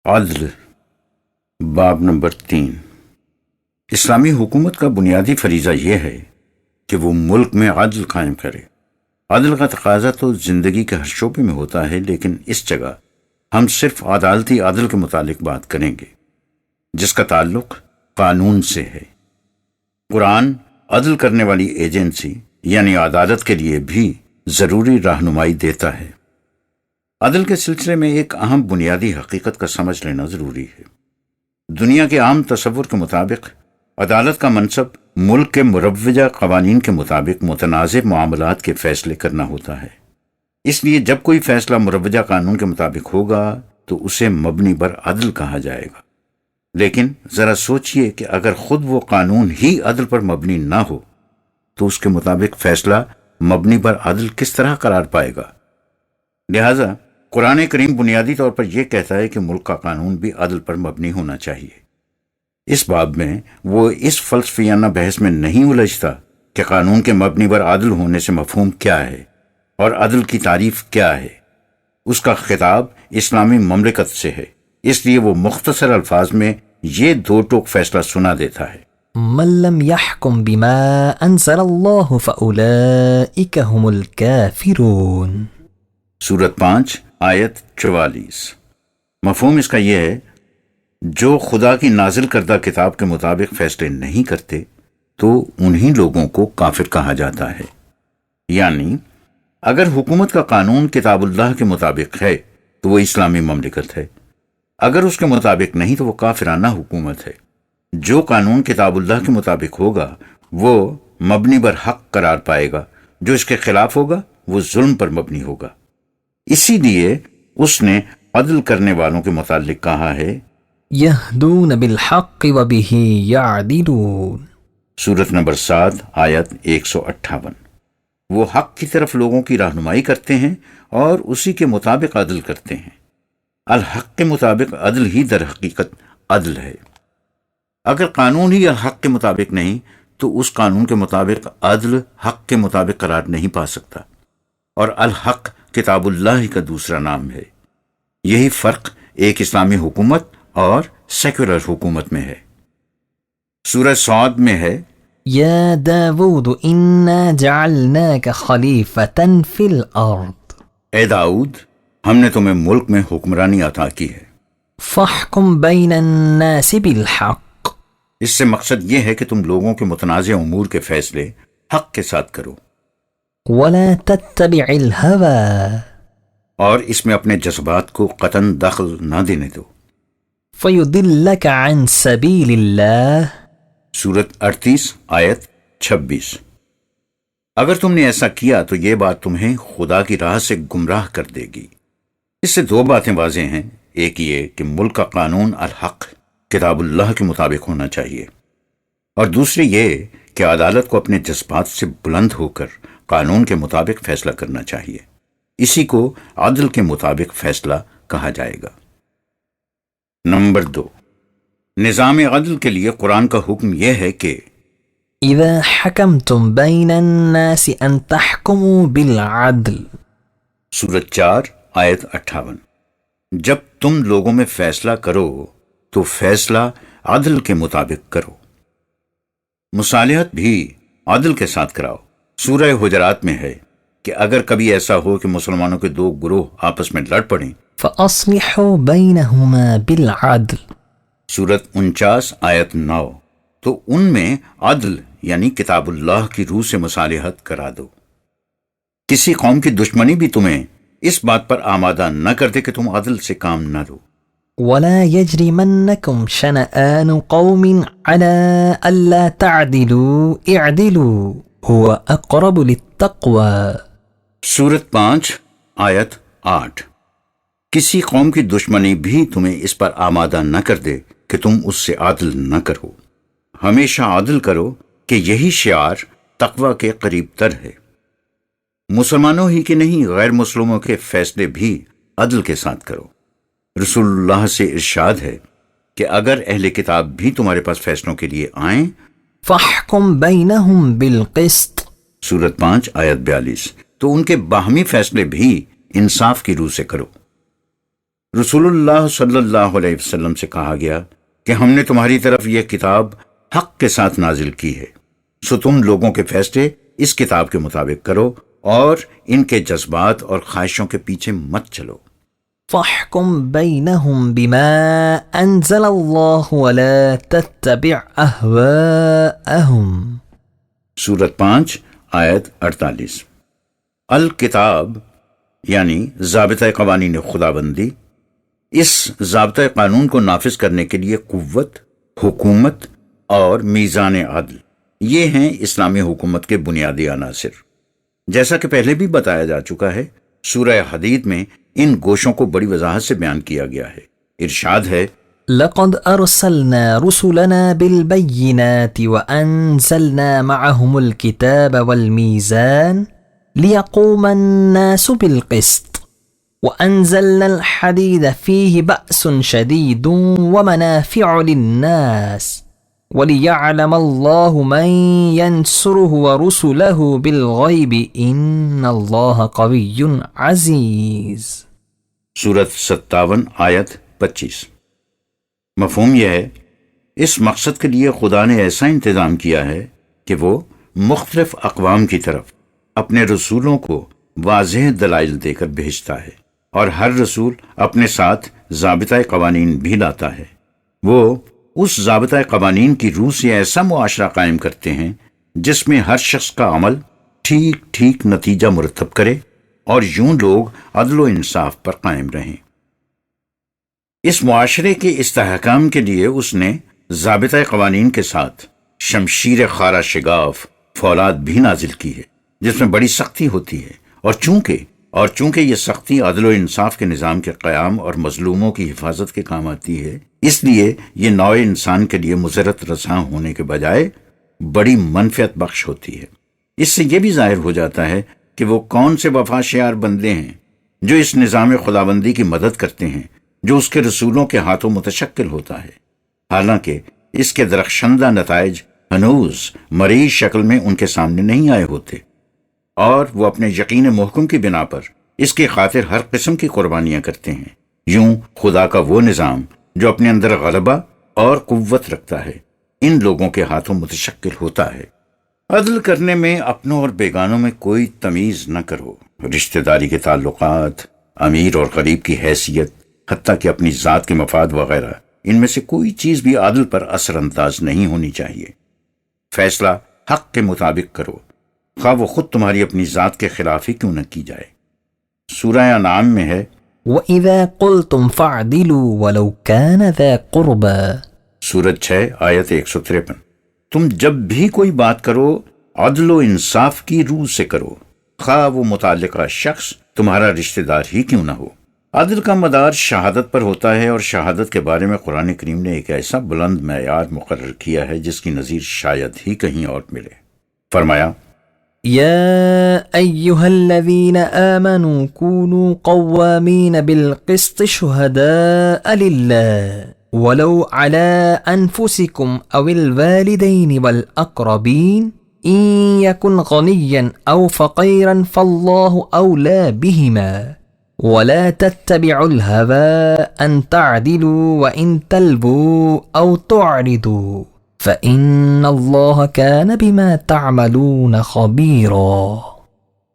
عدل باب نمبر 3۔ اسلامی حکومت کا بنیادی فریضہ یہ ہے کہ وہ ملک میں عدل قائم کرے۔ عدل کا تقاضا تو زندگی کے ہر شعبے میں ہوتا ہے، لیکن اس جگہ ہم صرف عدالتی عدل کے متعلق بات کریں گے، جس کا تعلق قانون سے ہے۔ قرآن عدل کرنے والی ایجنسی یعنی عدالت کے لیے بھی ضروری رہنمائی دیتا ہے۔ عدل کے سلسلے میں ایک اہم بنیادی حقیقت کا سمجھ لینا ضروری ہے۔ دنیا کے عام تصور کے مطابق عدالت کا منصب ملک کے مروجہ قوانین کے مطابق متنازع معاملات کے فیصلے کرنا ہوتا ہے۔ اس لیے جب کوئی فیصلہ مروجہ قانون کے مطابق ہوگا تو اسے مبنی بر عدل کہا جائے گا۔ لیکن ذرا سوچئے کہ اگر خود وہ قانون ہی عدل پر مبنی نہ ہو تو اس کے مطابق فیصلہ مبنی بر عدل کس طرح قرار پائے گا؟ لہذا قرآن کریم بنیادی طور پر یہ کہتا ہے کہ ملک کا قانون بھی عدل پر مبنی ہونا چاہیے۔ اس باب میں وہ اس فلسفیانہ بحث میں نہیں الجھتا کہ قانون کے مبنی بر عدل ہونے سے مفہوم کیا ہے اور عدل کی تعریف کیا ہے۔ اس کا خطاب اسلامی مملکت سے ہے، اس لیے وہ مختصر الفاظ میں یہ دو ٹوک فیصلہ سنا دیتا ہے: من لم يحكم بما انزل الله فاولئك هم الكافرون۔ سورت 5 آیت 44۔ مفہوم اس کا یہ ہے جو خدا کی نازل کردہ کتاب کے مطابق فیصلے نہیں کرتے تو انہی لوگوں کو کافر کہا جاتا ہے۔ یعنی اگر حکومت کا قانون کتاب اللہ کے مطابق ہے تو وہ اسلامی مملکت ہے، اگر اس کے مطابق نہیں تو وہ کافرانہ حکومت ہے۔ جو قانون کتاب اللہ کے مطابق ہوگا وہ مبنی بر حق قرار پائے گا، جو اس کے خلاف ہوگا وہ ظلم پر مبنی ہوگا۔ اسی لیے اس نے عدل کرنے والوں کے متعلق کہا ہے یہدون بالحق وبہ یعدلون۔ سورت نمبر 7 آیت 158۔ وہ حق کی طرف لوگوں کی رہنمائی کرتے ہیں اور اسی کے مطابق عدل کرتے ہیں۔ الحق کے مطابق عدل ہی در حقیقت عدل ہے۔ اگر قانون ہی الحق کے مطابق نہیں تو اس قانون کے مطابق عدل حق کے مطابق قرار نہیں پا سکتا، اور الحق کتاب اللہ کا دوسرا نام ہے۔ یہی فرق ایک اسلامی حکومت اور سیکولر حکومت میں ہے۔ سورہ صاد میں ہے یا داود انا جعلناک خلیفۃ فی الارض۔ اے داؤد، ہم نے تمہیں ملک میں حکمرانی عطا کی ہے۔ فاحکم بین الناس بالحق۔ اس سے مقصد یہ ہے کہ تم لوگوں کے متنازع امور کے فیصلے حق کے ساتھ کرو، ولا تتبع الہوی۔ اور اس میں اپنے جذبات کو قطعاً دخل نہ دینے دو۔ فیضلک عن سبیل اللہ۔ سورت 38 آیت 26۔ اگر تم نے ایسا کیا تو یہ بات تمہیں خدا کی راہ سے گمراہ کر دے گی۔ اس سے دو باتیں واضح ہیں، ایک یہ کہ ملک کا قانون الحق کتاب اللہ کے مطابق ہونا چاہیے، اور دوسری یہ کہ عدالت کو اپنے جذبات سے بلند ہو کر قانون کے مطابق فیصلہ کرنا چاہیے۔ اسی کو عدل کے مطابق فیصلہ کہا جائے گا۔ نمبر 2، نظام عدل کے لیے قرآن کا حکم یہ ہے کہ اذا حکمتم بین الناس ان تحکموا بالعدل۔ سورت 4 آیت 58۔ جب تم لوگوں میں فیصلہ کرو تو فیصلہ عدل کے مطابق کرو، مصالحت بھی عدل کے ساتھ کراؤ۔ سورہ حجرات میں ہے کہ اگر کبھی ایسا ہو کہ مسلمانوں کے دو گروہ آپس میں لڑ پڑیں فاصلحوا بینہما بالعدل۔ سورت 49 آیت 9، تو ان میں عدل یعنی کتاب اللہ کی روح سے مصالحت کرا دو۔ کسی قوم کی دشمنی بھی تمہیں اس بات پر آمادہ نہ کر دے کہ تم عدل سے کام نہ لو۔ ولا يجرمنكم شنآن قوم على ألا تعدلوا اعدلوا هو أقرب للتقوى۔ سورت 5 آیت 8۔ کسی قوم کی دشمنی بھی تمہیں اس پر آمادہ نہ کر دے کہ تم اس سے عدل نہ کرو۔ ہمیشہ عدل کرو کہ یہی شعار تقوی کے قریب تر ہے۔ مسلمانوں ہی کے نہیں، غیر مسلموں کے فیصلے بھی عدل کے ساتھ کرو۔ رسول اللہ سے ارشاد ہے کہ اگر اہل کتاب بھی تمہارے پاس فیصلوں کے لیے آئیں فاحکم بینہم بالقسط۔ سورت 5 آیت 42، تو ان کے باہمی فیصلے بھی انصاف کی روح سے کرو۔ رسول اللہ صلی اللہ علیہ وسلم سے کہا گیا کہ ہم نے تمہاری طرف یہ کتاب حق کے ساتھ نازل کی ہے، سو تم لوگوں کے فیصلے اس کتاب کے مطابق کرو اور ان کے جذبات اور خواہشوں کے پیچھے مت چلو۔ فاحكم بينهم بما أنزل الله ولا تتبع أهواءهم۔ سورت 5 آیت 48۔ الکتاب یعنی ضابطۂ قوانین خدا بندی، اس ضابطۂ قانون کو نافذ کرنے کے لیے قوت، حکومت اور میزان عدل، یہ ہیں اسلامی حکومت کے بنیادی عناصر۔ جیسا کہ پہلے بھی بتایا جا چکا ہے، سورہ حدید میں ان گوشوں کو بڑی وضاحت سے بیان کیا گیا ہے۔ ارشاد ہے، لقد أرسلنا رسلنا بالبينات وأنزلنا معهم الكتاب والميزان ليقوم الناس بالقسط وأنزلنا الحديد فيه بأس شديد ومنافع للناس وليعلم الله من ينصره ورسله بالغيب إن الله قوي عزيز۔ سورت 57 آیت 25۔ مفہوم یہ ہے، اس مقصد کے لیے خدا نے ایسا انتظام کیا ہے کہ وہ مختلف اقوام کی طرف اپنے رسولوں کو واضح دلائل دے کر بھیجتا ہے، اور ہر رسول اپنے ساتھ ضابطۂ قوانین بھی لاتا ہے۔ وہ اس ضابطۂ قوانین کی روح سے ایسا معاشرہ قائم کرتے ہیں جس میں ہر شخص کا عمل ٹھیک ٹھیک نتیجہ مرتب کرے اور یوں لوگ عدل و انصاف پر قائم رہیں۔ اس معاشرے کے استحکام کے لیے اس نے ضابطۂ قوانین کے ساتھ شمشیر خارا شگاف فولاد بھی نازل کی ہے، جس میں بڑی سختی ہوتی ہے، اور چونکہ یہ سختی عدل و انصاف کے نظام کے قیام اور مظلوموں کی حفاظت کے کام آتی ہے، اس لیے یہ نوع انسان کے لیے مضرت رساں ہونے کے بجائے بڑی منفعت بخش ہوتی ہے۔ اس سے یہ بھی ظاہر ہو جاتا ہے کہ وہ کون سے وفا شیار بندے ہیں جو اس نظام خداوندی کی مدد کرتے ہیں جو اس کے رسولوں کے ہاتھوں متشکل ہوتا ہے، حالانکہ اس کے درخشندہ نتائج ہنوز مریض شکل میں ان کے سامنے نہیں آئے ہوتے، اور وہ اپنے یقین محکم کی بنا پر اس کی خاطر ہر قسم کی قربانیاں کرتے ہیں۔ یوں خدا کا وہ نظام جو اپنے اندر غلبہ اور قوت رکھتا ہے ان لوگوں کے ہاتھوں متشکل ہوتا ہے۔ عدل کرنے میں اپنوں اور بیگانوں میں کوئی تمیز نہ کرو، رشتہ داری کے تعلقات، امیر اور غریب کی حیثیت، حتیٰ کہ اپنی ذات کے مفاد وغیرہ، ان میں سے کوئی چیز بھی عدل پر اثر انداز نہیں ہونی چاہیے۔ فیصلہ حق کے مطابق کرو، خواہ وہ خود تمہاری اپنی ذات کے خلاف ہی کیوں نہ کی جائے۔ سورہ انعام میں ہے، وَإِذَا قُلْتُمْ فَاعْدِلُوا وَلَوْ كَانَ ذَا قُرْبَى۔ سورت 6 آیت 153۔ تم جب بھی کوئی بات کرو عدل و انصاف کی روح سے کرو، خواہ وہ متعلقہ شخص تمہارا رشتہ دار ہی کیوں نہ ہو۔ عدل کا مدار شہادت پر ہوتا ہے، اور شہادت کے بارے میں قرآن کریم نے ایک ایسا بلند معیار مقرر کیا ہے جس کی نظیر شاید ہی کہیں اور ملے۔ فرمایا، يا أيها الذين آمنوا كونوا قوامين بالقسط شهداء لله ولو على أنفسكم أو الوالدين والأقربين إن يكن غنيا أو فقيرا فالله أولى بهما ولا تتبعوا الهوى أن تعدلوا وإن تلبوا أو تعرضوا فَإِنَّ اللَّهَ كَانَ بِمَا تَعْمَلُونَ خَبِيرًا۔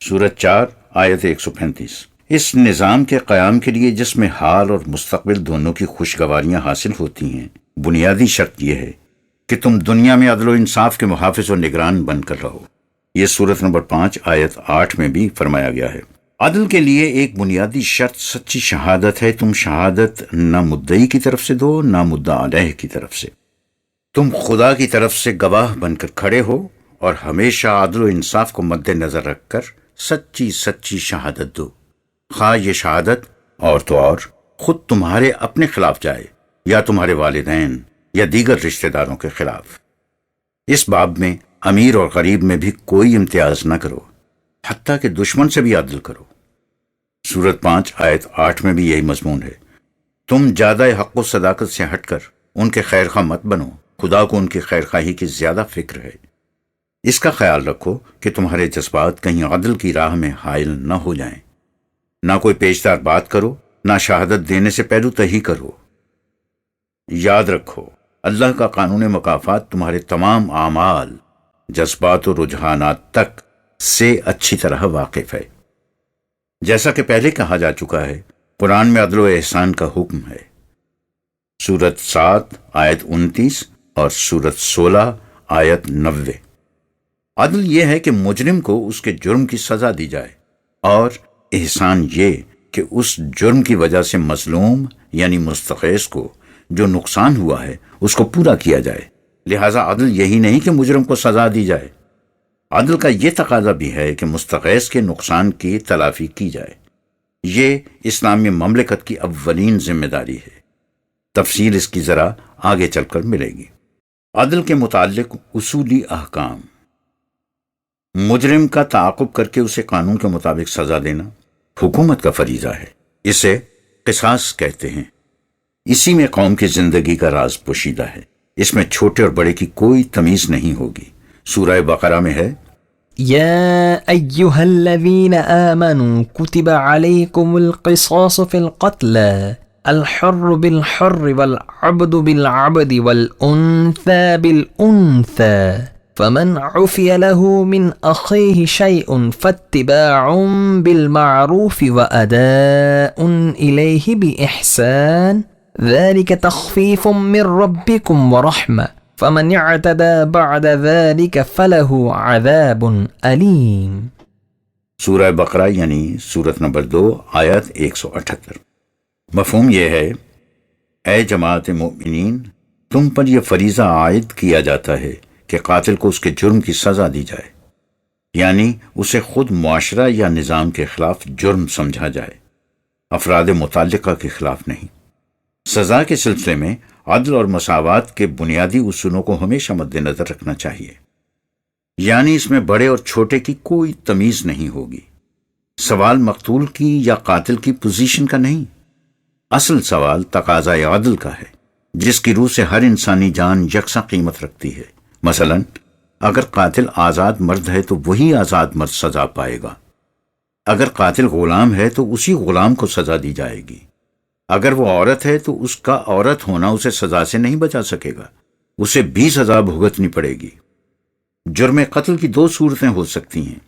سورت 4 آیت 135۔ اس نظام کے قیام کے لیے جس میں حال اور مستقبل دونوں کی خوشگواریاں حاصل ہوتی ہیں، بنیادی شرط یہ ہے کہ تم دنیا میں عدل و انصاف کے محافظ و نگران بن کر رہو۔ یہ سورت نمبر 5 آیت 8 میں بھی فرمایا گیا ہے۔ عدل کے لیے ایک بنیادی شرط سچی شہادت ہے۔ تم شہادت نہ مدعی کی طرف سے دو نہ مدعا علیہ کی طرف سے، تم خدا کی طرف سے گواہ بن کر کھڑے ہو، اور ہمیشہ عدل و انصاف کو مد نظر رکھ کر سچی شہادت دو، خواہ یہ شہادت اور تو اور خود تمہارے اپنے خلاف جائے یا تمہارے والدین یا دیگر رشتہ داروں کے خلاف۔ اس باب میں امیر اور غریب میں بھی کوئی امتیاز نہ کرو، حتیٰ کہ دشمن سے بھی عدل کرو۔ سورت 5 آیت 8 میں بھی یہی مضمون ہے۔ تم زیادہ حق و صداقت سے ہٹ کر ان کے خیر خواہ مت بنو، خدا کو ان کی خیر خواہی کی زیادہ فکر ہے۔ اس کا خیال رکھو کہ تمہارے جذبات کہیں عدل کی راہ میں حائل نہ ہو جائیں۔ نہ کوئی پیچدار بات کرو نہ شہادت دینے سے پہلو تہی کرو۔ یاد رکھو اللہ کا قانون مکافات تمہارے تمام اعمال، جذبات و رجحانات تک سے اچھی طرح واقف ہے۔ جیسا کہ پہلے کہا جا چکا ہے، قرآن میں عدل و احسان کا حکم ہے۔ سورت 7 آیت 29 اور سورت 16 آیت 90۔ عدل یہ ہے کہ مجرم کو اس کے جرم کی سزا دی جائے، اور احسان یہ کہ اس جرم کی وجہ سے مظلوم یعنی مستغیث کو جو نقصان ہوا ہے اس کو پورا کیا جائے۔ لہٰذا عدل یہی نہیں کہ مجرم کو سزا دی جائے، عدل کا یہ تقاضا بھی ہے کہ مستغیث کے نقصان کی تلافی کی جائے۔ یہ اسلامی مملکت کی اولین ذمہ داری ہے۔ تفصیل اس کی ذرا آگے چل کر ملے گی۔ عدل کے متعلق اصولی احکام۔ مجرم کا تعاقب کر کے اسے قانون کے مطابق سزا دینا حکومت کا فریضہ ہے۔ اسے قصاص کہتے ہیں۔ اسی میں قوم کی زندگی کا راز پوشیدہ ہے۔ اس میں چھوٹے اور بڑے کی کوئی تمیز نہیں ہوگی۔ سورہ بقرہ میں ہے، يا أيها الذين آمنوا كتب عليكم القصاص في القتلى الحر بالحر والعبد بالعبد والأنثى بالأنثى فمن عفي له من أخيه شيء فاتباع بالمعروف وأداء إليه بإحسان ذلك تخفيف من ربكم ورحمة فمن اعتدى بعد ذلك فله عذاب علیم۔ سورہ بقرہ یعنی سورت نمبر 2 آیت 178۔ مفہوم یہ ہے، اے جماعت مومنین، تم پر یہ فریضہ عائد کیا جاتا ہے کہ قاتل کو اس کے جرم کی سزا دی جائے، یعنی اسے خود معاشرہ یا نظام کے خلاف جرم سمجھا جائے، افراد متعلقہ کے خلاف نہیں۔ سزا کے سلسلے میں عدل اور مساوات کے بنیادی اصولوں کو ہمیشہ مد نظر رکھنا چاہیے، یعنی اس میں بڑے اور چھوٹے کی کوئی تمیز نہیں ہوگی۔ سوال مقتول کی یا قاتل کی پوزیشن کا نہیں، اصل سوال تقاضۂ عدل کا ہے، جس کی روح سے ہر انسانی جان یکساں قیمت رکھتی ہے۔ مثلا اگر قاتل آزاد مرد ہے تو وہی آزاد مرد سزا پائے گا، اگر قاتل غلام ہے تو اسی غلام کو سزا دی جائے گی، اگر وہ عورت ہے تو اس کا عورت ہونا اسے سزا سے نہیں بچا سکے گا، اسے بھی سزا بھگتنی پڑے گی۔ جرم قتل کی 2 صورتیں ہو سکتی ہیں،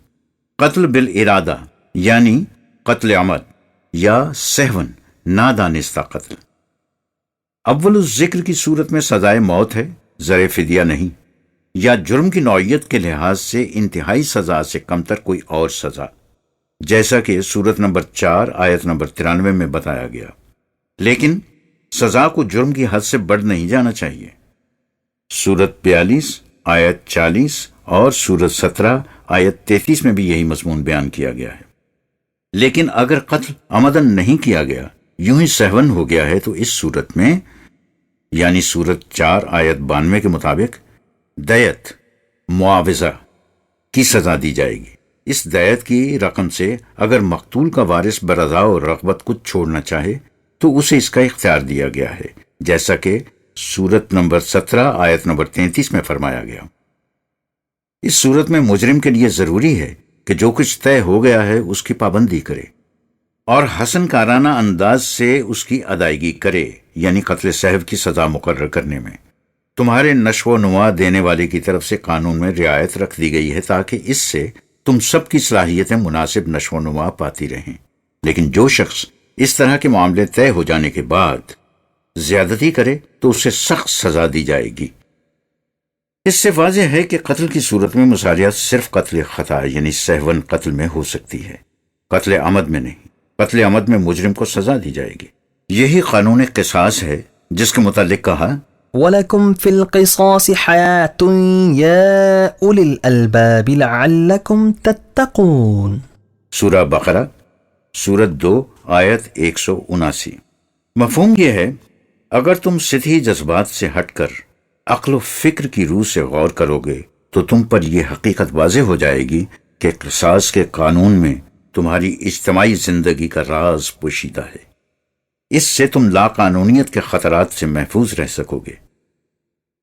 قتل بالارادہ یعنی قتل عمد، یا سہون نادانستہ قتل۔ اول الذکر کی صورت میں سزائے موت ہے، زر فدیہ نہیں، یا جرم کی نوعیت کے لحاظ سے انتہائی سزا سے کمتر کوئی اور سزا، جیسا کہ صورت نمبر 4 آیت نمبر 93 میں بتایا گیا۔ لیکن سزا کو جرم کی حد سے بڑھ نہیں جانا چاہیے۔ سورت 42 آیت 40 اور سورت 17 آیت 33 میں بھی یہی مضمون بیان کیا گیا ہے۔ لیکن اگر قتل عمدن نہیں کیا گیا، یوں ہی سہون ہو گیا ہے، تو اس صورت میں یعنی سورت 4 آیت 92 کے مطابق دیت معاوضہ کی سزا دی جائے گی۔ اس دیت کی رقم سے اگر مقتول کا وارث برضا و رغبت کچھ چھوڑنا چاہے تو اسے اس کا اختیار دیا گیا ہے، جیسا کہ سورت نمبر 17 آیت نمبر 33 میں فرمایا گیا۔ اس صورت میں مجرم کے لیے ضروری ہے کہ جو کچھ طے ہو گیا ہے اس کی پابندی کرے اور حسن کارانہ انداز سے اس کی ادائیگی کرے، یعنی قتل سہو کی سزا مقرر کرنے میں تمہارے نشو و نما دینے والے کی طرف سے قانون میں رعایت رکھ دی گئی ہے، تاکہ اس سے تم سب کی صلاحیتیں مناسب نشو و نما پاتی رہیں۔ لیکن جو شخص اس طرح کے معاملے طے ہو جانے کے بعد زیادتی کرے تو اسے سخت سزا دی جائے گی۔ اس سے واضح ہے کہ قتل کی صورت میں مصالحت صرف قتل خطا یعنی سہون قتل میں ہو سکتی ہے، قتل عمد میں نہیں۔ قتل عمد میں مجرم کو سزا دی جائے گی۔ یہی قانون قصاص ہے جس کے متعلق کہا، وَلَكُمْ فِي الْقِصَاصِ حَيَاةٌ يَا أُولِي الْأَلْبَابِ لَعَلَّكُمْ تَتَّقُونَ۔ سورہ بقرہ سورت 2 آیت 179۔ مفہوم یہ ہے، اگر تم سطحی جذبات سے ہٹ کر عقل و فکر کی روح سے غور کرو گے تو تم پر یہ حقیقت واضح ہو جائے گی کہ قصاص کے قانون میں تمہاری اجتماعی زندگی کا راز پوشیدہ ہے۔ اس سے تم لاقانونیت کے خطرات سے محفوظ رہ سکو گے۔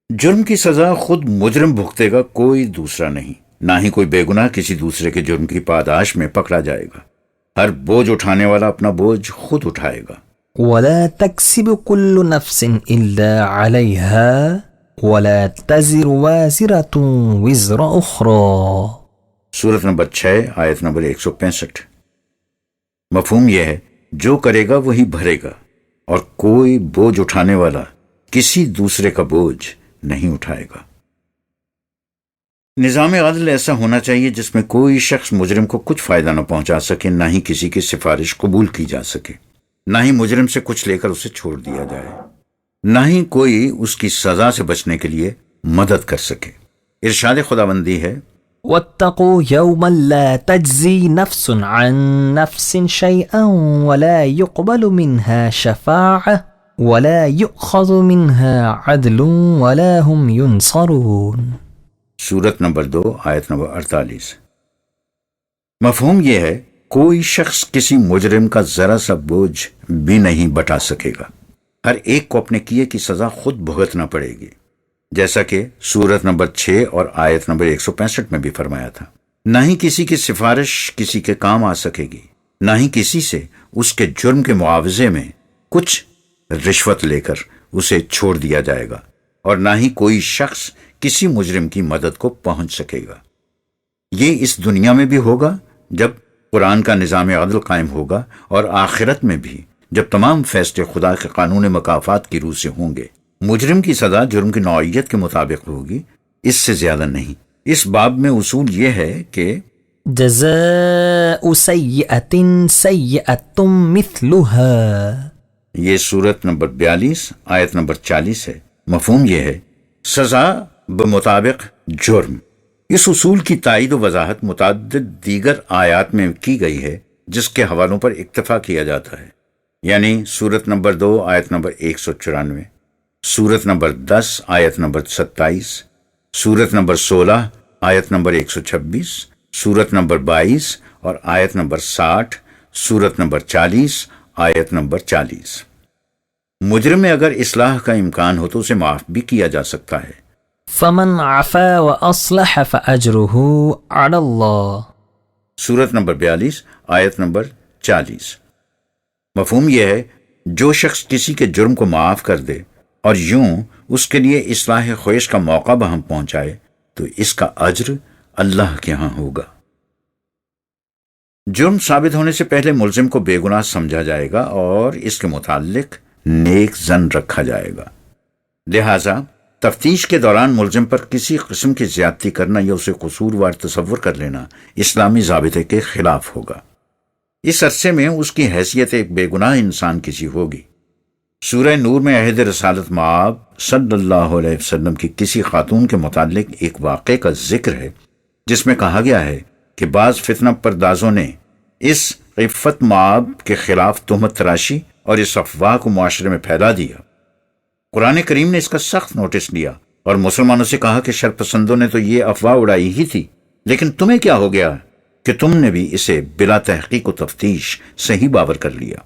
جرم کی سزا خود مجرم بھگتے گا، کوئی دوسرا نہیں، نہ ہی کوئی بے گناہ کسی دوسرے کے جرم کی پاداش میں پکڑا جائے گا۔ ہر بوجھ اٹھانے والا اپنا بوجھ خود اٹھائے گا. ولا تكسب كل نفس إلا عليها ولا تزر وازرة وزر أخرى. سورت نمبر 6 آیت نمبر 165. مفہوم یہ ہے جو کرے گا وہی بھرے گا اور کوئی بوجھ اٹھانے والا کسی دوسرے کا بوجھ نہیں اٹھائے گا. نظام عدل ایسا ہونا چاہیے جس میں کوئی شخص مجرم کو کچھ فائدہ نہ پہنچا سکے، نہ ہی کسی کی سفارش قبول کی جا سکے، نہ ہی مجرم سے کچھ لے کر اسے چھوڑ دیا جائے، نہ ہی کوئی اس کی سزا سے بچنے کے لیے مدد کر سکے. ارشاد خداوندی ہے واتقوا يوما لا تجزي نفس عن نفس شيئا ولا يقبل منها شفاعة ولا يؤخذ منها عدل ولا هم ينصرون. سورت نمبر 2 آیت نمبر 48. مفہوم یہ ہے کوئی شخص کسی مجرم کا ذرا سا بوجھ بھی نہیں بٹا سکے گا. ہر ایک کو اپنے کیے کی سزا خود بھگتنا پڑے گی، جیسا کہ سورت نمبر 6 اور آیت نمبر 165 میں بھی فرمایا تھا. نہ ہی کسی کی سفارش کسی کے کام آ سکے گی، نہ ہی کسی سے اس کے جرم کے معاوضے میں کچھ رشوت لے کر اسے چھوڑ دیا جائے گا، اور نہ ہی کوئی شخص کسی مجرم کی مدد کو پہنچ سکے گا. یہ اس دنیا میں بھی ہوگا جب قرآن کا نظام عدل قائم ہوگا، اور آخرت میں بھی جب تمام فیصلے خدا کے قانون مکافات کی روح سے ہوں گے. مجرم کی سزا جرم کی نوعیت کے مطابق ہوگی، اس سے زیادہ نہیں. اس باب میں اصول یہ ہے کہ جزاء سیئة سیئة مثلها. یہ سورت نمبر 42 آیت نمبر 40 ہے. مفہوم یہ ہے سزا بمطابق جرم. اس اصول کی تائید و وضاحت متعدد دیگر آیات میں کی گئی ہے جس کے حوالوں پر اکتفا کیا جاتا ہے، یعنی سورت نمبر 2 آیت نمبر 194، سورت نمبر 10 آیت نمبر 27، سورت نمبر 16 آیت نمبر 126، سورت نمبر 22 اور آیت نمبر 60، سورت نمبر 40 آیت نمبر 40. مجرم میں اگر اصلاح کا امکان ہو تو اسے معاف بھی کیا جا سکتا ہے. فمن عفا واصلح فاجره على الله. سورت نمبر 42 آیت نمبر 40. مفہوم یہ ہے جو شخص کسی کے جرم کو معاف کر دے اور یوں اس کے لیے اصلاح خویش کا موقع بہم پہنچائے تو اس کا اجر اللہ کے ہاں ہوگا. جرم ثابت ہونے سے پہلے ملزم کو بے گناہ سمجھا جائے گا اور اس کے متعلق نیک ظن رکھا جائے گا. لہذا تفتیش کے دوران ملزم پر کسی قسم کی زیادتی کرنا یا اسے قصوروار تصور کر لینا اسلامی ضابطے کے خلاف ہوگا. اس عرصے میں اس کی حیثیت ایک بے گناہ انسان کی سی ہوگی. سورہ نور میں عہد رسالت مآب صلی اللہ علیہ وسلم کی کسی خاتون کے متعلق ایک واقعے کا ذکر ہے جس میں کہا گیا ہے کہ بعض فتنہ پردازوں نے اس عفت مآب کے خلاف تہمت تراشی اور اس افواہ کو معاشرے میں پھیلا دیا. قرآن کریم نے اس کا سخت نوٹس لیا اور مسلمانوں سے کہا کہ شرپسندوں نے تو یہ افواہ اڑائی ہی تھی، لیکن تمہیں کیا ہو گیا کہ تم نے بھی اسے بلا تحقیق و تفتیش صحیح باور کر لیا.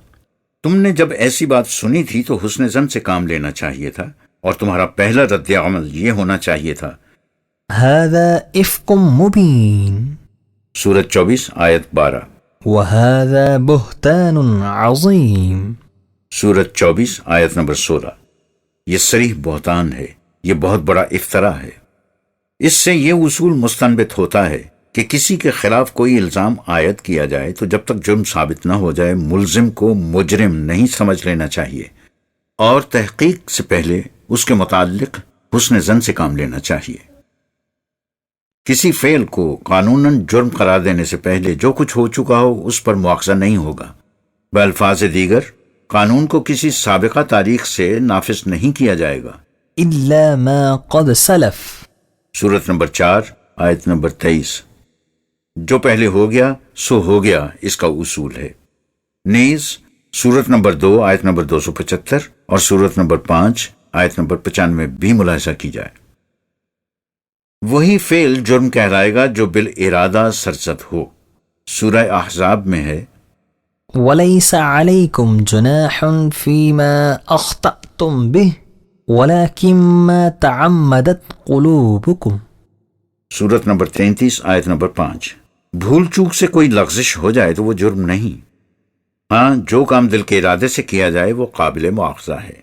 تم نے جب ایسی بات سنی تھی تو حسن ظن سے کام لینا چاہیے تھا اور تمہارا پہلا رد عمل یہ ہونا چاہیے تھا. هذا افق مبین. سورت 24 آیت 12. وهذا بہتان عظیم. سورت 24 آیت نمبر 16. یہ صریح بہتان ہے، یہ بہت بڑا افترا ہے. اس سے یہ اصول مستنبت ہوتا ہے کہ کسی کے خلاف کوئی الزام عائد کیا جائے تو جب تک جرم ثابت نہ ہو جائے ملزم کو مجرم نہیں سمجھ لینا چاہیے اور تحقیق سے پہلے اس کے متعلق حسن ظن سے کام لینا چاہیے. کسی فعل کو قانوناً جرم قرار دینے سے پہلے جو کچھ ہو چکا ہو اس پر مواخذہ نہیں ہوگا. بالفاظ دیگر قانون کو کسی سابقہ تاریخ سے نافذ نہیں کیا جائے گا. الا ما قد سلف. سورت نمبر 4 آیت نمبر 23. جو پہلے ہو گیا سو ہو گیا اس کا اصول ہے. نیز سورت نمبر 2 آیت نمبر 275 اور سورت نمبر 5 آیت نمبر 95 بھی ملاحظہ کی جائے. وہی فعل جرم کہلائے گا جو بالارادہ سرزد ہو. سورہ احزاب میں ہے وَلَيْسَ عَلَيْكُمْ جُنَاحٌ فِي مَا أَخْطَأْتُمْ بِهِ وَلَكِنْ مَا تَعَمَّدَتْ قُلُوبُكُمْ. سورت نمبر 33 آیت نمبر 5. بھول چوک سے کوئی لغزش ہو جائے تو وہ جرم نہیں ہاں، جو کام دل کے ارادے سے کیا جائے وہ قابل مواخذہ ہے۔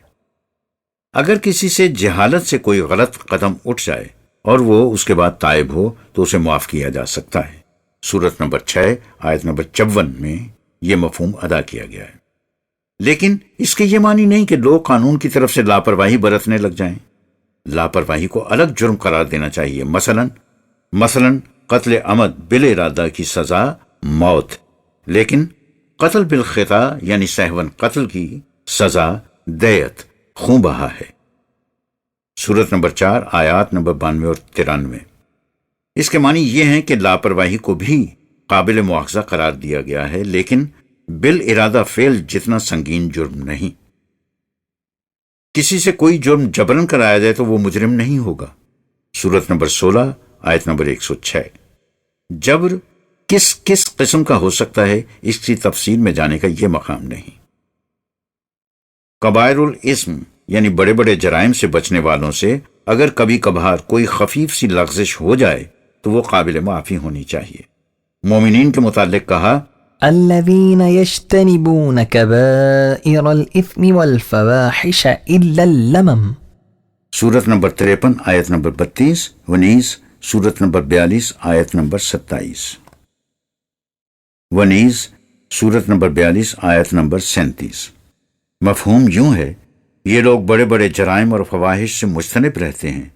اگر کسی سے جہالت سے کوئی غلط قدم اٹھ جائے اور وہ اس کے بعد تائب ہو تو اسے معاف کیا جا سکتا ہے۔ سورت نمبر 6 آیت نمبر 54 میں یہ مفہوم ادا کیا گیا ہے۔ لیکن اس کے یہ معنی نہیں کہ لوگ قانون کی طرف سے لاپرواہی برتنے لگ جائیں۔ لاپرواہی کو الگ جرم قرار دینا چاہیے۔ مثلا قتل عمد بلا ارادہ کی سزا موت، لیکن قتل بالخطا یعنی سہون قتل کی سزا دیت، خون بہا ہے۔ سورت نمبر 4 آیات نمبر 92 اور 93۔ اس کے معنی یہ ہیں کہ لاپرواہی کو بھی قابل مواخذہ قرار دیا گیا ہے، لیکن بالارادہ فعل جتنا سنگین جرم نہیں۔ کسی سے کوئی جرم جبرن کرایا جائے تو وہ مجرم نہیں ہوگا۔ سورت نمبر 16 آیت نمبر 106۔ جبر کس قسم کا ہو سکتا ہے اس کی تفصیل میں جانے کا یہ مقام نہیں۔ کبائر الاسم یعنی بڑے بڑے جرائم سے بچنے والوں سے اگر کبھی کبھار کوئی خفیف سی لغزش ہو جائے تو وہ قابل معافی ہونی چاہیے۔ مومنین کے متعلق کہا الذين يجتنبون كبائر الإثم والفواحش إلا اللمم۔ سورت نمبر 53 آیت نمبر 32 ونیز سورت نمبر 42 آیت نمبر 27 ونیز سورت نمبر 42 آیت نمبر 37۔ مفہوم یوں ہے، یہ لوگ بڑے بڑے جرائم اور فواحش سے مجتنب رہتے ہیں،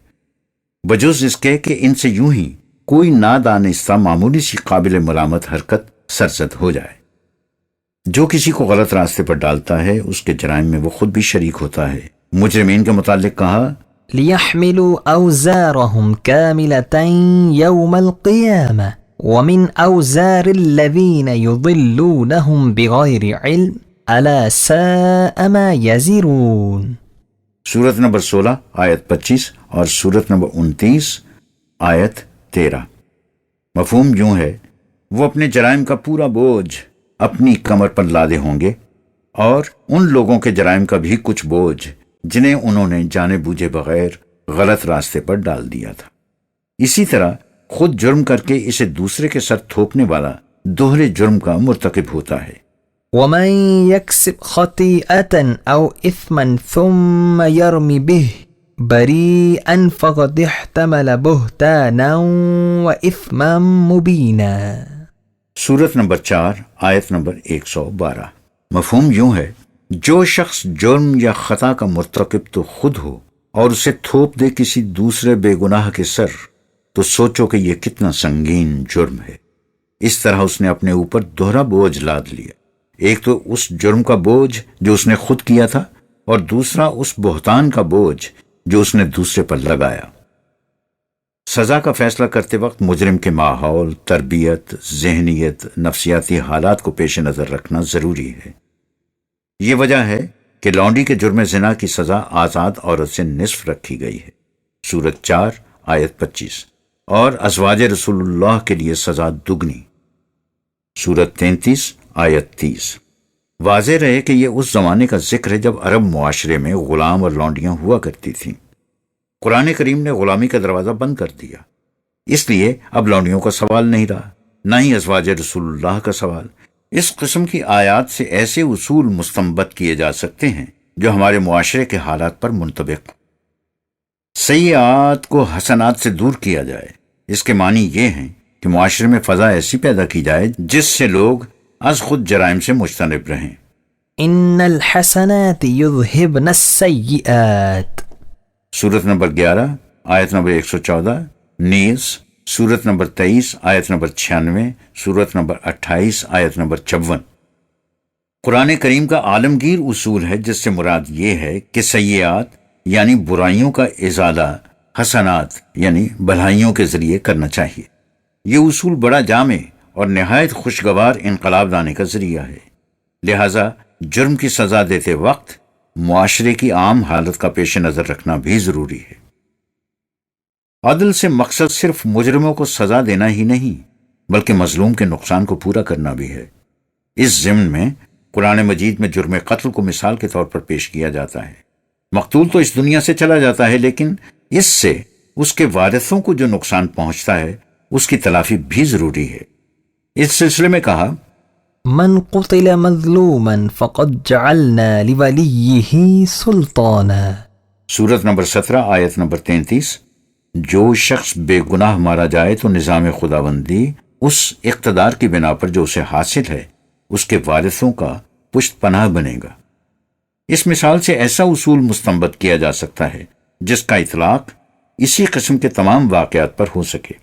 بجز اس کے کہ ان سے یوں ہی کوئی نادانستہ معمولی سی قابل ملامت حرکت سرزد ہو جائے۔ جو کسی کو غلط راستے پر ڈالتا ہے اس کے جرائم میں وہ خود بھی شریک ہوتا ہے۔ مجرمین کے متعلق کہا ليحملوا أوزارهم كاملة يوم القيامة ومن أوزار الذين يضلونهم بغير علم ألا ساء ما يزرون۔ سورت نمبر 16 آیت 25 اور سورت نمبر 29 آیت 13۔ مفہوم یوں ہے، وہ اپنے جرائم کا پورا بوجھ اپنی کمر پر لادے ہوں گے اور ان لوگوں کے جرائم کا بھی کچھ بوجھ جنہیں انہوں نے جانے بوجھے بغیر غلط راستے پر ڈال دیا تھا۔ اسی طرح خود جرم کر کے اسے دوسرے کے سر تھوپنے والا دوہرے جرم کا مرتکب ہوتا ہے۔ ومن يكسب خطيئة أو إثما ثم يرم به بريئا فقد احتمل بهتانا وإثما مبينا۔ سورت نمبر 4 آیت نمبر 112۔ مفہوم یوں ہے، جو شخص جرم یا خطا کا مرتکب تو خود ہو اور اسے تھوپ دے کسی دوسرے بے گناہ کے سر، تو سوچو کہ یہ کتنا سنگین جرم ہے۔ اس طرح اس نے اپنے اوپر دوہرا بوجھ لاد لیا، ایک تو اس جرم کا بوجھ جو اس نے خود کیا تھا اور دوسرا اس بہتان کا بوجھ جو اس نے دوسرے پر لگایا۔ سزا کا فیصلہ کرتے وقت مجرم کے ماحول، تربیت، ذہنیت، نفسیاتی حالات کو پیش نظر رکھنا ضروری ہے۔ یہ وجہ ہے کہ لونڈی کے جرم زنا کی سزا آزاد عورت سے نصف رکھی گئی ہے۔ سورت 4 آیت 25۔ اور ازواج رسول اللہ کے لیے سزا دگنی۔ سورت 33 آیت 30۔ واضح رہے کہ یہ اس زمانے کا ذکر ہے جب عرب معاشرے میں غلام اور لونڈیاں ہوا کرتی تھیں۔ قرآن کریم نے غلامی کا دروازہ بند کر دیا، اس لیے اب لونڈیوں کا سوال نہیں رہا، نہ ہی ازواج رسول اللہ کا سوال۔ اس قسم کی آیات سے ایسے اصول مستنبط کیے جا سکتے ہیں جو ہمارے معاشرے کے حالات پر منطبق۔ سیئات کو حسنات سے دور کیا جائے، اس کے معنی یہ ہیں کہ معاشرے میں فضا ایسی پیدا کی جائے جس سے لوگ از خود جرائم سے مجتنب رہیں۔ ان الحسنات يذهبن السيئات۔ سورت نمبر 11 آیت نمبر 114 نیز سورت نمبر 23 آیت نمبر 96 سورت نمبر 28 آیت نمبر 54۔ قرآن کریم کا عالمگیر اصول ہے جس سے مراد یہ ہے کہ سیئات یعنی برائیوں کا ازالہ حسنات یعنی بھلائیوں کے ذریعے کرنا چاہیے۔ یہ اصول بڑا جامع اور نہایت خوشگوار انقلاب لانے کا ذریعہ ہے، لہذا جرم کی سزا دیتے وقت معاشرے کی عام حالت کا پیش نظر رکھنا بھی ضروری ہے۔ عدل سے مقصد صرف مجرموں کو سزا دینا ہی نہیں بلکہ مظلوم کے نقصان کو پورا کرنا بھی ہے۔ اس ضمن میں قرآن مجید میں جرم قتل کو مثال کے طور پر پیش کیا جاتا ہے۔ مقتول تو اس دنیا سے چلا جاتا ہے، لیکن اس سے اس کے وارثوں کو جو نقصان پہنچتا ہے اس کی تلافی بھی ضروری ہے۔ اس سلسلے میں کہا من قتل مظلوما فقد جعلنا لوليه سلطانا. سورت نمبر 17 آیت نمبر 33، جو شخص بے گناہ مارا جائے تو نظام خداوندی اس اقتدار کی بنا پر جو اسے حاصل ہے اس کے وارثوں کا پشت پناہ بنے گا۔ اس مثال سے ایسا اصول مستنبط کیا جا سکتا ہے جس کا اطلاق اسی قسم کے تمام واقعات پر ہو سکے۔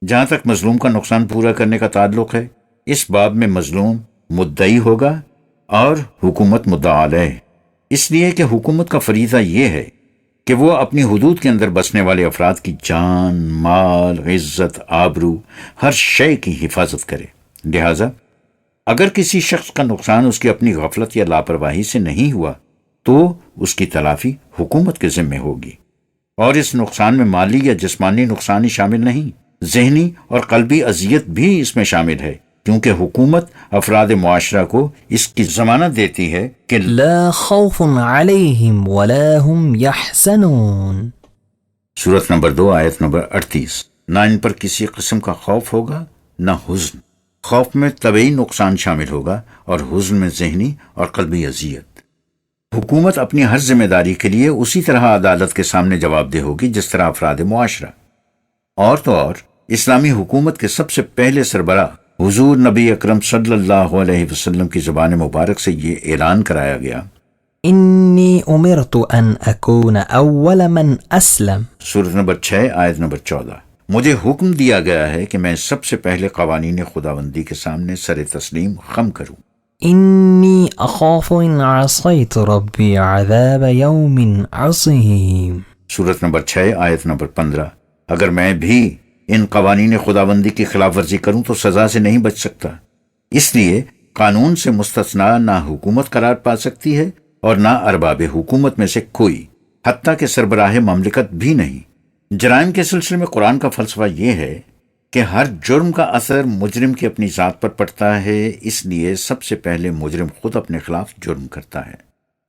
جہاں تک مظلوم کا نقصان پورا کرنے کا تعلق ہے، اس باب میں مظلوم مدعی ہوگا اور حکومت مدعا علیہ، اس لیے کہ حکومت کا فریضہ یہ ہے کہ وہ اپنی حدود کے اندر بسنے والے افراد کی جان، مال، عزت، آبرو، ہر شے کی حفاظت کرے۔ لہٰذا اگر کسی شخص کا نقصان اس کی اپنی غفلت یا لاپرواہی سے نہیں ہوا تو اس کی تلافی حکومت کے ذمے ہوگی، اور اس نقصان میں مالی یا جسمانی نقصان ہی شامل نہیں، ذہنی اور قلبی اذیت بھی اس میں شامل ہے، کیونکہ حکومت افراد معاشرہ کو اس کی ضمانت دیتی ہے کہ لا خوف عليهم ولا هم يحزنون. سورت نمبر 2 آیت نمبر 38، نہ ان پر کسی قسم کا خوف ہوگا نہ حزن۔ خوف میں طبعی نقصان شامل ہوگا اور حزن میں ذہنی اور قلبی اذیت۔ حکومت اپنی ہر ذمہ داری کے لیے اسی طرح عدالت کے سامنے جواب دہ ہوگی جس طرح افراد معاشرہ۔ اور تو اور اسلامی حکومت کے سب سے پہلے سربراہ حضور نبی اکرم صلی اللہ علیہ وسلم کی زبان مبارک سے یہ اعلان کرایا گیا، انی امرت ان اکون اول من اسلم. سورت نمبر 6 آیت نمبر 14، مجھے حکم دیا گیا ہے کہ میں سب سے پہلے قوانین خداوندی کے سامنے سر تسلیم خم کروں۔ انی اخاف ان عصیت ربی عذاب یوم عظیم. سورت نمبر 6 آیت نمبر 15، اگر میں بھی ان قوانین خداوندی کی خلاف ورزی کروں تو سزا سے نہیں بچ سکتا۔ اس لیے قانون سے مستثنا نہ حکومت قرار پا سکتی ہے اور نہ ارباب حکومت میں سے کوئی، حتیٰ کہ سربراہ مملکت بھی نہیں۔ جرائم کے سلسلے میں قرآن کا فلسفہ یہ ہے کہ ہر جرم کا اثر مجرم کی اپنی ذات پر پڑتا ہے، اس لیے سب سے پہلے مجرم خود اپنے خلاف جرم کرتا ہے۔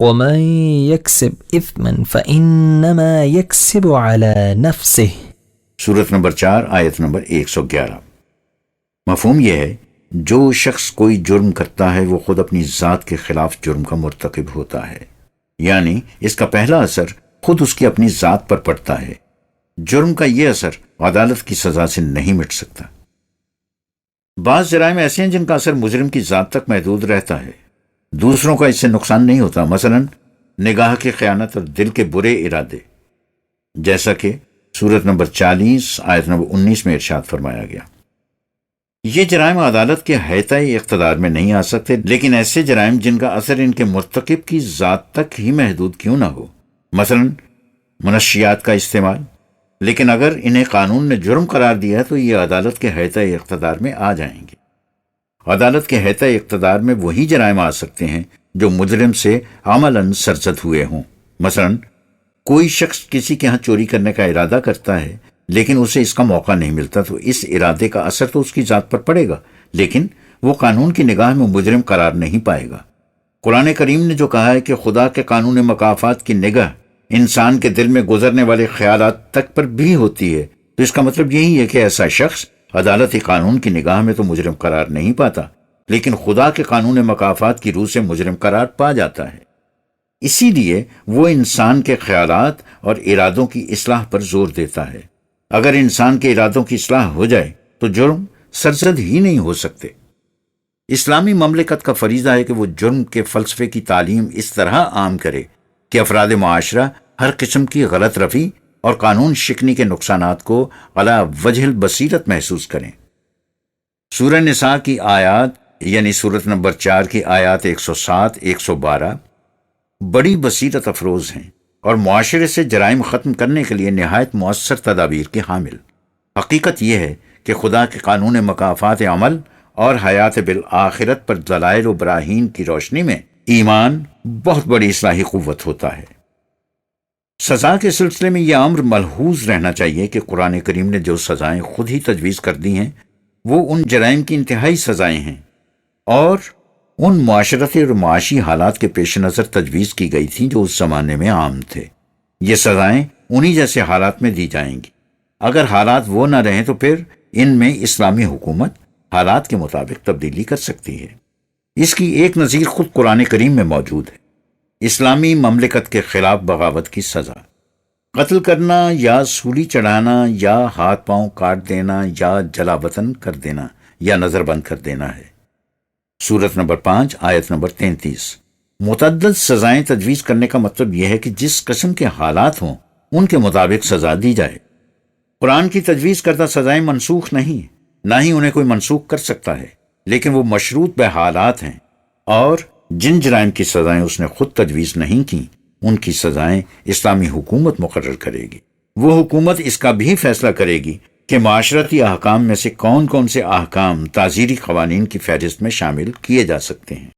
ومن يكسب اثما فانما يكسب على نفسه. سورت نمبر 4 آیت نمبر 111، مفہوم یہ ہے جو شخص کوئی جرم کرتا ہے وہ خود اپنی ذات کے خلاف جرم کا مرتکب ہوتا ہے، یعنی اس کا پہلا اثر خود اس کی اپنی ذات پر پڑتا ہے۔ جرم کا یہ اثر عدالت کی سزا سے نہیں مٹ سکتا۔ بعض جرائم ایسے ہیں جن کا اثر مجرم کی ذات تک محدود رہتا ہے، دوسروں کا اس سے نقصان نہیں ہوتا، مثلا نگاہ کی خیانت اور دل کے برے ارادے، جیسا کہ سورت نمبر 40 آیت نمبر 19 میں ارشاد فرمایا گیا۔ یہ جرائم عدالت کے احاطۂ اقتدار میں نہیں آ سکتے، لیکن ایسے جرائم جن کا اثر ان کے مرتکب کی ذات تک ہی محدود کیوں نہ ہو، مثلا منشیات کا استعمال، لیکن اگر انہیں قانون نے جرم قرار دیا تو یہ عدالت کے احاطۂ اقتدار میں آ جائیں گے۔ عدالت کے احاطۂ اقتدار میں وہی جرائم آ سکتے ہیں جو مجرم سے عملاً سرزد ہوئے ہوں، مثلا کوئی شخص کسی کے ہاں چوری کرنے کا ارادہ کرتا ہے لیکن اسے اس کا موقع نہیں ملتا تو اس ارادے کا اثر تو اس کی ذات پر پڑے گا، لیکن وہ قانون کی نگاہ میں مجرم قرار نہیں پائے گا۔ قرآن کریم نے جو کہا ہے کہ خدا کے قانون مکافات کی نگاہ انسان کے دل میں گزرنے والے خیالات تک پر بھی ہوتی ہے، تو اس کا مطلب یہی ہے کہ ایسا شخص عدالتی قانون کی نگاہ میں تو مجرم قرار نہیں پاتا، لیکن خدا کے قانون مکافات کی روح سے مجرم قرار پا جاتا ہے۔ اسی لیے وہ انسان کے خیالات اور ارادوں کی اصلاح پر زور دیتا ہے۔ اگر انسان کے ارادوں کی اصلاح ہو جائے تو جرم سرزد ہی نہیں ہو سکتے۔ اسلامی مملکت کا فریضہ ہے کہ وہ جرم کے فلسفے کی تعلیم اس طرح عام کرے کہ افراد معاشرہ ہر قسم کی غلط رفی اور قانون شکنی کے نقصانات کو علی وجہ البصیرت محسوس کریں۔ سورہ نساء کی آیات یعنی سورت نمبر 4 کی آیات 107 112 بڑی بصیرت افروز ہیں اور معاشرے سے جرائم ختم کرنے کے لیے نہایت مؤثر تدابیر کے حامل۔ حقیقت یہ ہے کہ خدا کے قانون مکافات عمل اور حیات بالآخرت پر دلائل و براہین کی روشنی میں ایمان بہت بڑی اصلاحی قوت ہوتا ہے۔ سزا کے سلسلے میں یہ امر ملحوظ رہنا چاہیے کہ قرآن کریم نے جو سزائیں خود ہی تجویز کر دی ہیں وہ ان جرائم کی انتہائی سزائیں ہیں اور ان معاشرتی اور معاشی حالات کے پیش نظر تجویز کی گئی تھیں جو اس زمانے میں عام تھے۔ یہ سزائیں انہی جیسے حالات میں دی جائیں گی۔ اگر حالات وہ نہ رہیں تو پھر ان میں اسلامی حکومت حالات کے مطابق تبدیلی کر سکتی ہے۔ اس کی ایک نظیر خود قرآن کریم میں موجود ہے۔ اسلامی مملکت کے خلاف بغاوت کی سزا، قتل کرنا یا سولی چڑھانا یا ہاتھ پاؤں کاٹ دینا یا جلا وطن کر دینا یا نظر بند کر دینا ہے۔ سورت نمبر 5 آیت نمبر 33۔ متعدد سزائیں تجویز کرنے کا مطلب یہ ہے کہ جس قسم کے حالات ہوں ان کے مطابق سزا دی جائے۔ قرآن کی تجویز کردہ سزائیں منسوخ نہیں، نہ ہی انہیں کوئی منسوخ کر سکتا ہے، لیکن وہ مشروط بحالات ہیں، اور جن جرائم کی سزائیں اس نے خود تجویز نہیں کی ان کی سزائیں اسلامی حکومت مقرر کرے گی۔ وہ حکومت اس کا بھی فیصلہ کرے گی کہ معاشرتی احکام میں سے کون کون سے احکام تعزیری قوانین کی فہرست میں شامل کیے جا سکتے ہیں۔